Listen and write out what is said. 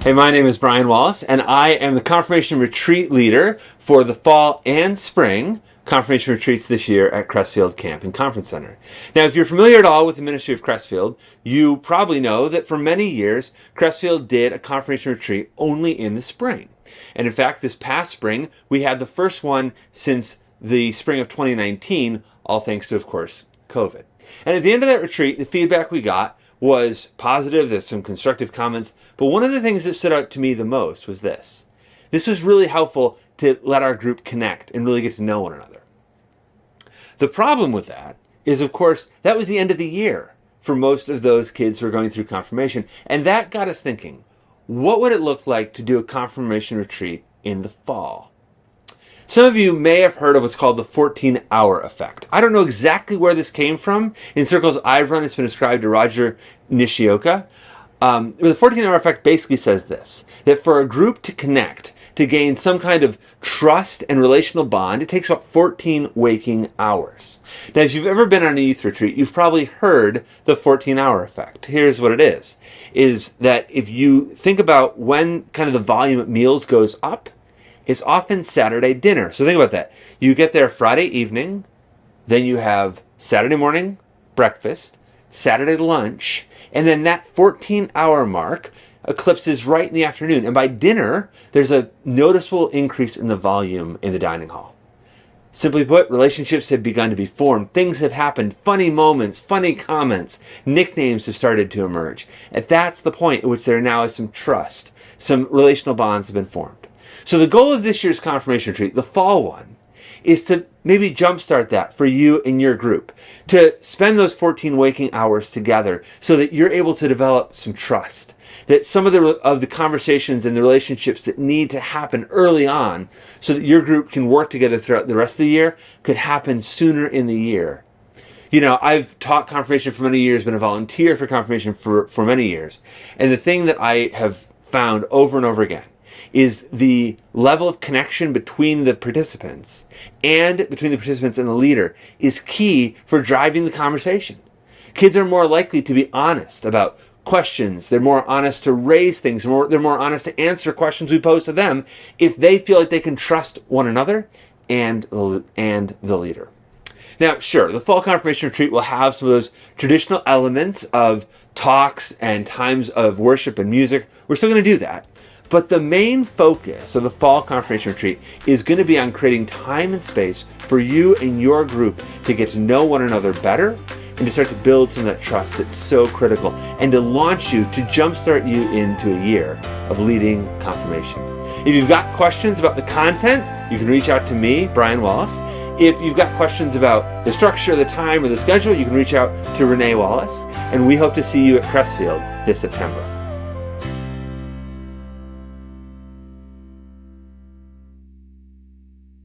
Hey, my name is Brian Wallace, and I am the Confirmation Retreat leader for the fall and spring Confirmation Retreats this year at Crestfield Camp and Conference Center. Now, if you're familiar at all with the ministry of Crestfield, you probably know that for many years, Crestfield did a Confirmation Retreat only in the spring. And in fact, this past spring, we had the first one since the spring of 2019, all thanks to, of course, COVID. And at the end of that retreat, the feedback we got was positive. There's some constructive comments. But one of the things that stood out to me the most was this. This was really helpful to let our group connect and really get to know one another. The problem with that is, of course, that was the end of the year for most of those kids who are going through confirmation. And that got us thinking, what would it look like to do a confirmation retreat in the fall? Some of you may have heard of what's called the 14-hour effect. I don't know exactly where this came from. In circles I've run, it's been ascribed to Roger Nishioka. The 14-hour effect basically says this, that for a group to connect, to gain some kind of trust and relational bond, it takes about 14 waking hours. Now, if you've ever been on a youth retreat, you've probably heard the 14-hour effect. Here's what it is that if you think about when kind of the volume of meals goes up, it's often Saturday dinner. So think about that. You get there Friday evening, then you have Saturday morning breakfast, Saturday lunch, and then that 14-hour mark eclipses right in the afternoon. And by dinner, there's a noticeable increase in the volume in the dining hall. Simply put, relationships have begun to be formed. Things have happened. Funny moments, funny comments, nicknames have started to emerge. And that's the point at which there now is some trust. Some relational bonds have been formed. So the goal of this year's confirmation retreat, the fall one, is to maybe jumpstart that for you and your group, to spend those 14 waking hours together so that you're able to develop some trust, that some of the conversations and the relationships that need to happen early on so that your group can work together throughout the rest of the year could happen sooner in the year. You know, I've taught confirmation for many years, been a volunteer for confirmation for many years, and the thing that I have found over and over again is the level of connection between the participants and the leader is key for driving the conversation. Kids are more likely to be honest about questions. They're more honest to raise things. They're more honest to answer questions we pose to them if they feel like they can trust one another and the leader. Now, sure, the fall confirmation retreat will have some of those traditional elements of talks and times of worship and music. We're still going to do that. But the main focus of the fall confirmation retreat is going to be on creating time and space for you and your group to get to know one another better and to start to build some of that trust that's so critical and to launch you, to jumpstart you into a year of leading confirmation. If you've got questions about the content, you can reach out to me, Brian Wallace. If you've got questions about the structure, the time, or the schedule, you can reach out to Renee Wallace. And we hope to see you at Crestfield this September.